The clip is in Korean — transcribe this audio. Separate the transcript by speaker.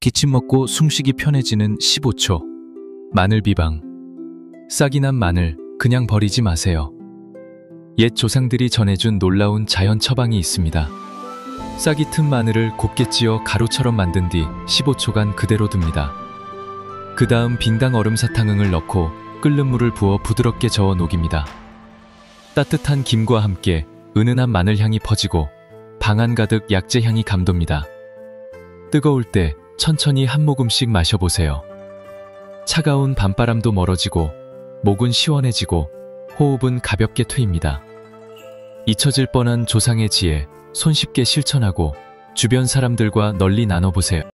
Speaker 1: 기침 먹고 숨쉬기 편해지는 15초. 마늘 비방. 싹이 난 마늘 그냥 버리지 마세요. 옛 조상들이 전해준 놀라운 자연 처방이 있습니다. 싹이 튼 마늘을 곱게 찧어 가루처럼 만든 뒤 15초간 그대로 둡니다. 그 다음 빙당 얼음 사탕응을 넣고 끓는 물을 부어 부드럽게 저어 녹입니다. 따뜻한 김과 함께 은은한 마늘 향이 퍼지고 방 안 가득 약재 향이 감돕니다. 뜨거울 때 천천히 한 모금씩 마셔보세요. 차가운 밤바람도 멀어지고 목은 시원해지고 호흡은 가볍게 트입니다. 잊혀질 뻔한 조상의 지혜 손쉽게 실천하고 주변 사람들과 널리 나눠보세요.